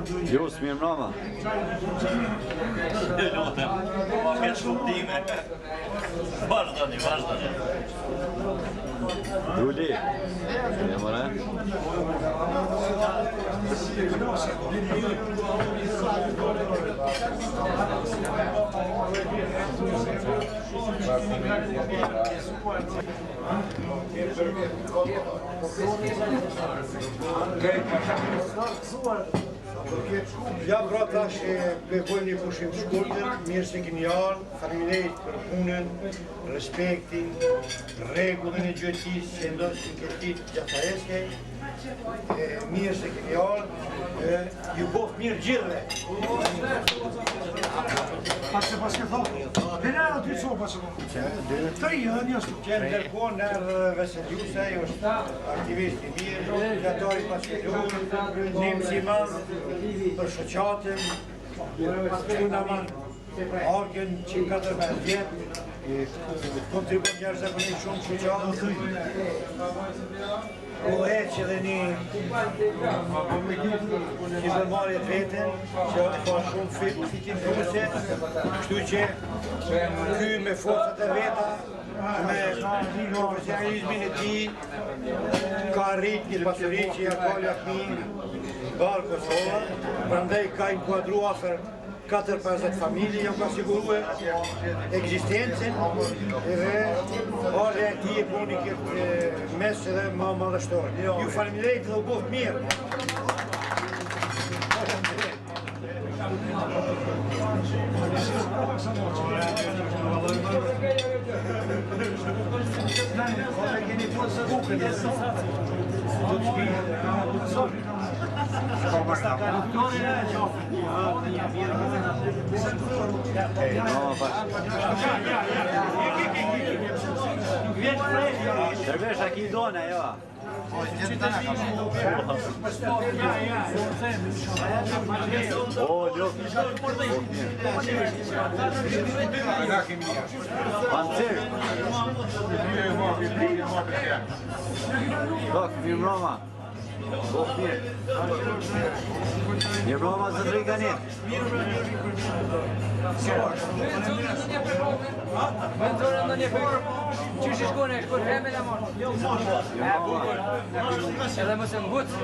Jo, s'mirë mrama. Lutem, ma këtë shkuptime. Vazhdoni. Duli. E mëre? Ja, pra tash bëjmë një pushim të shkurtër, mirë se keni ardhur, faleminderit për punën, respektin, rregullin e gjëtisë që ndoshta këtë gjatareske. Mirë se keni ardhur, ju bof mirë gjithëve. Pak se pas ke thonë, dene atë dy copa që po. Tri, një shtu. Që ndërkohë në Veseliusa, është aktivist i mirë, gatari pas këtuar, nim si madh për shoqatën, kështu na marr orgën që 14 vjet, kontribon jashtëzakonisht shumë shoqatën. O heqë edhe një vëmarje të vetën, që ka shumë fitim përse, kështu që ky me forcat e veta, me profesionalizmin e tij, ka arrit një pasuri që ja ka lakmi barë Kosova, prandaj ka inkuadru afer 4-50 familje, jo ka siguruar ekzistencën edhe orë e ti e puni këtë mes edhe ma madhështore. Ju faleminderit dhe u boft mirë. Dërvesh, a ki dona, jo? O, luk. Pancir. Dok, mirë mroma. Mirë mroma së të rikanit. Mentorën në një përë, që shkone, shkone reme në morë. Edhe më se mbutë.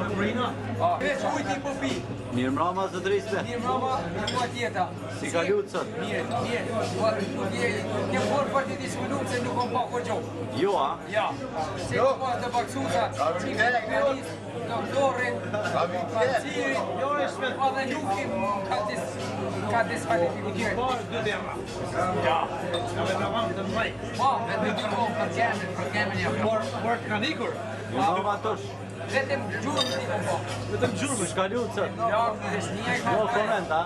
Veç ujti po pi. Mirë mrama së të riste. Mirë mrama, mua tjeta. Si ka lutë sot? Mirë. Një forë për të diskutuar se nuk kom pa kur gjohë. Jo, a? Ja. Se nuk pa të baksuta, doktorin, pancirin, edhe nukim ka diskvalifikuar. Ja. Po, vetëm dy kohë për kemën ja. Por ka nikur. Mrama tosh. Vetëm gjurmë t'i kom po. Vetëm gjurmë? Si shka lutë sot? Ja, vesnia i ka. Jo, koment, a?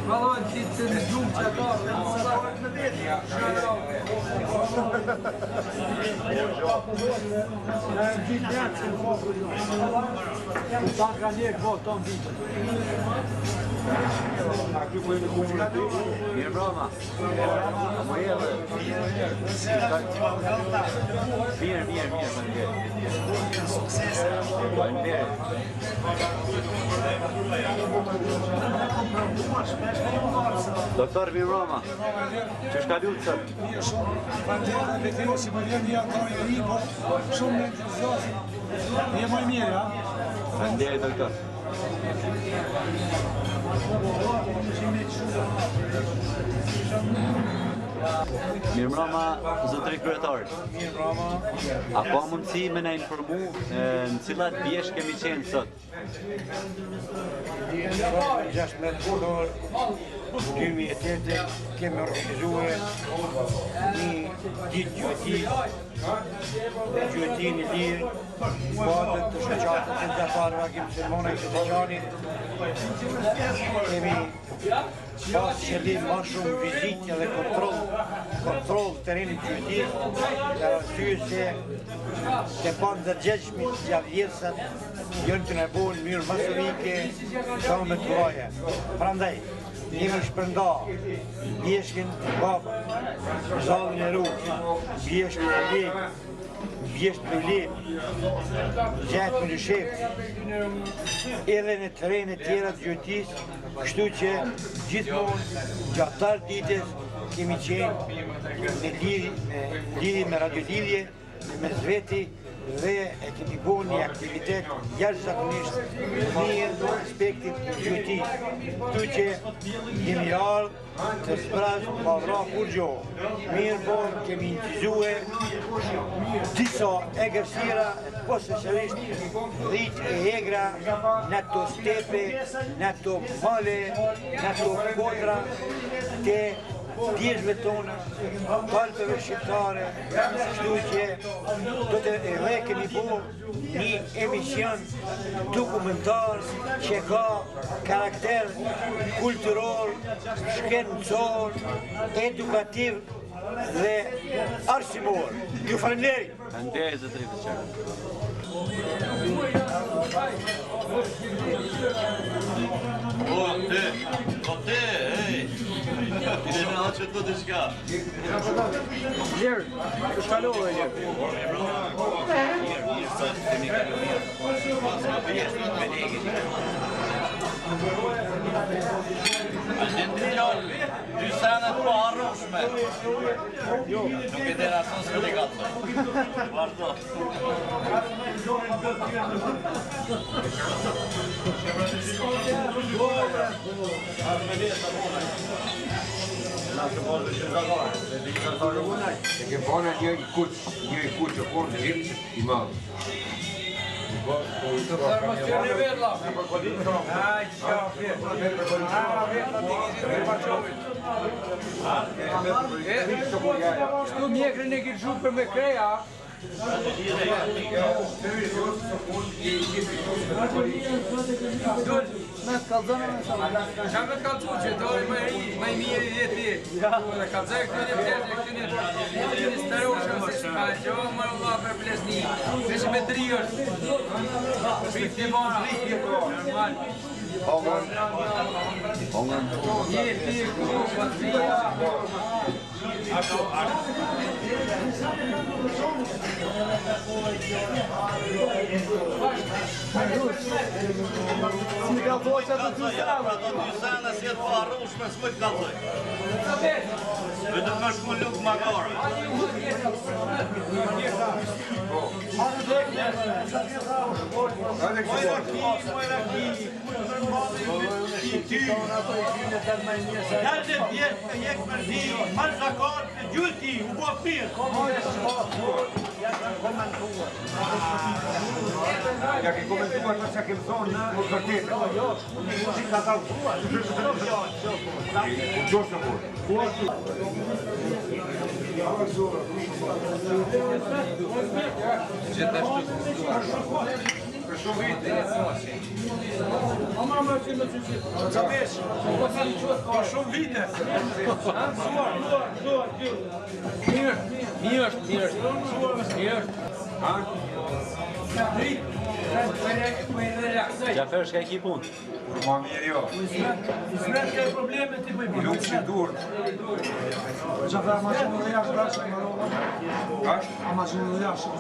Valojnë ti të në gjumë që ato, vetëm sa në vetë. Ta ka njekë po, ton ditë. Mirë mrama. Më edhe. Mirë, Sukses. Doktor Mirama, që shka lutë sot? Shumë, pandera me të si më vjen një ato i ri, por shumë me të zosi. Një më mirë, ha? Pandera, doktor. Mirë mrama, zotëri kryetar. Mirë mrama. A ka mundësi me na informu në cilat pjesh kemi qenë sot? 2008 kemi organizuar një ditë gjyëtin i lirë, batët të shoqatës e gjatarëve kemi Selmona i Shëteqanit. Kemi pas qëllim ma shumë vizitja dhe kontrol të terenit gjyëtis, dhe arsye se të pandërgjegjshmit gjavjerësat jënë të nëbohën mirë masovike sa me të loja. Prandaj, jemi shpërnda bjeshkin baba, zalën e rukë, bjeshkin e legë, thjesht problem, gjatë me shef, edhe në terrenet tjera të gjyqtisë, kështu që gjithmonë gjatë tarë ditës kemi qenë në lidhje me radiolidhje me zveti dhe e kemi bërë një aktivitet jashtëzakonisht mirë në aspektin të gjyqtisë, kështu që jemi ardhur të sprazë pa vra kur gjohë. Mirë po kemi incizuar disa egërsira, possesërisht dhiq e egra në ato stepe, në ato male, në ato kodra të djeshve tonë, palpeve shqiptare, kështu që do të edhe kemi bërë një emision dokumentar që ka karakter kulturor, shkencor, edukativ dhe arsimor. Ju falemnderit. Faleminderit zotëri të qartë. O te, ej! Ishe me që të të shka. Lirë, të shkalove, Lirë. Mirë, sa të mi kallu mirë. Pas më bëjesht në të menegi. Ashtë në gjallë, dy senet po arrushme. Nuk e dera sënë së të gatë. Vazhdo. Se ke bona një i kuq që kur në gjimë i madhë. Farmacione verla. Aj, qafi. Shtu mjekrin e kitë shumë për me kreja. Me të kalzone me sa. Qa me të kalzu që to i më i mirë i jeti. Dhe kalzoj këtë një pjesë, këtë një staroshë, se shka që më rëlla për plesni. Se që me tri është. Shqip të bona. Normal. Hongën. Jeti, ku, patria. Si kalzoj që të dy sena? Pra të dy sena si jetë po arrushme, s'më të kalzoj. Vetëm më shku lukë magare. Jashtë jekë mërzi, marë zakat, gjulti, u bo pirë. Ja ke komentuar në që kemë thonë në vërtetë. Si ka kalzuar, Gjosë në burë. Për shumë vite. Për shumë vite. Mirë është. Gjafer, shka e ki punë? Ma mirë jo. Lukë që durë. Gjafer, ma që në dhe jashtë brashë, Ashtë? ma që në dhe jashtë.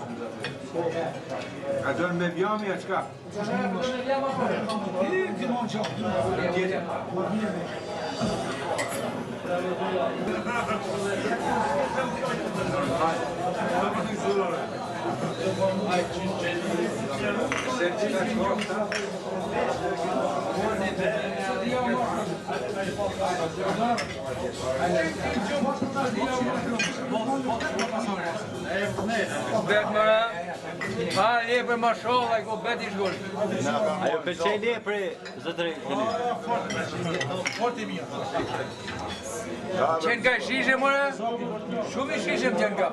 A dënë me vjami, a qka? Dimon që. Bet mëra, pa lepër ma sholla i ko bet i shgull. Ajo pëlqej lepri, zotëri Keni? Qenë ka shishe mëra, shumë i shishe më qenë ka.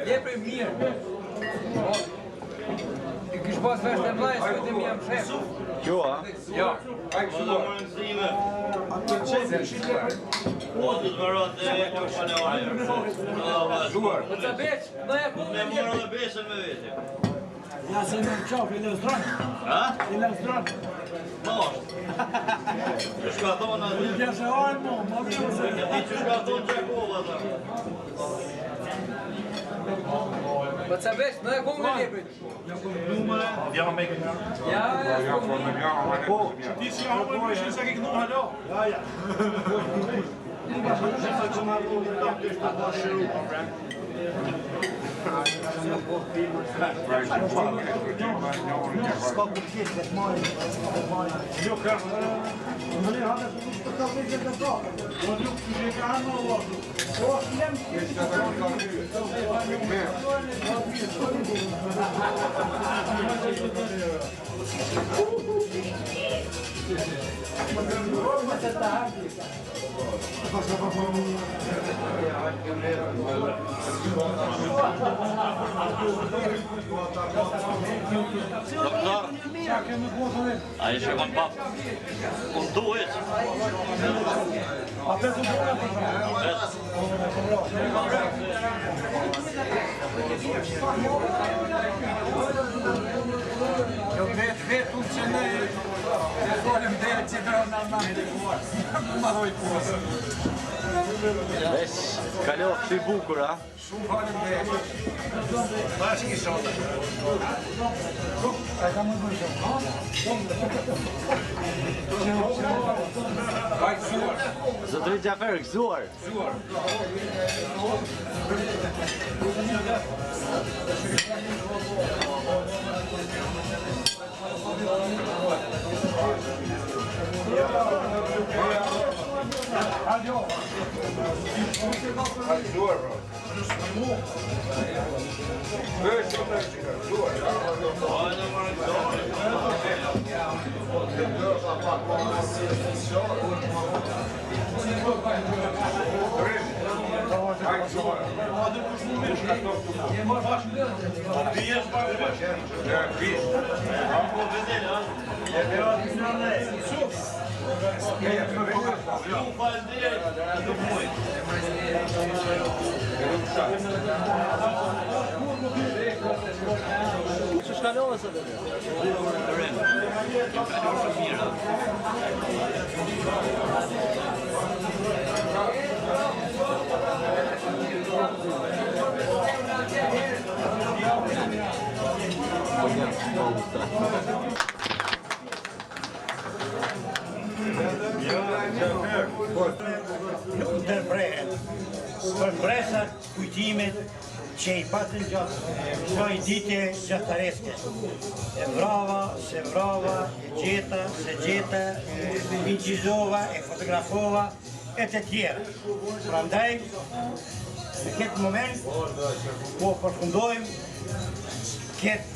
Lepër mirë. I kish pas veshtë e mlaj, së këtë jam shef. Kjo, a? Jo. O dhe më rëndësime. O të të mërat e këtë shane orë. Duar. Në të beq, në e kumë Me morë dhe besën me vete. Ja se në qaf, i lëzdranë. Ha? I lëzdranë. Mosh. Që shka thonë atë? Ja se ajë mo, ma vjemë se. Ti që shka thonë Gjakova ta. Po ca vesh, më kom me leprit. Andiamo a Mekka. Ja, Ti si hapur më shumë se ke këtu halo. Ja. Sa që ma vjen të të bashkëru. Ska kuptiet të marrë. Jo ka. Më ne hanë të kapitën të ka. Po nuk ti je ka hanë valla. Po jam Doktor, a i shkon pap. Unë duhet. jo vetë unë që ne folim dhe që vrona ma hoj posë. Vesh, kalof si bukur, a? Shumë falim dhe. bashkë shonë. Hajtë zuar. Zotëri Gjafer, gëzuar. Door, bro. Që shkallove së të Nuk ndërprehet për mbresat kujtimet që i patën gjatë kësaj dite gjatareske. E vrava, se vrava, e gjeta, se gjeta, e inqizova, e fotografova, e të tjera. Prandaj, në këtë moment, po përfundojmë këtë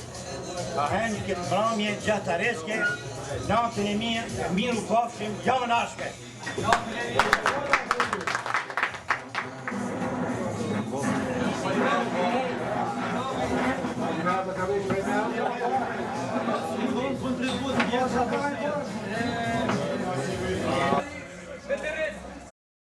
ahenjë, këtë mramje gjatareske, natën e miru pafshim, javë nashme. Contributo,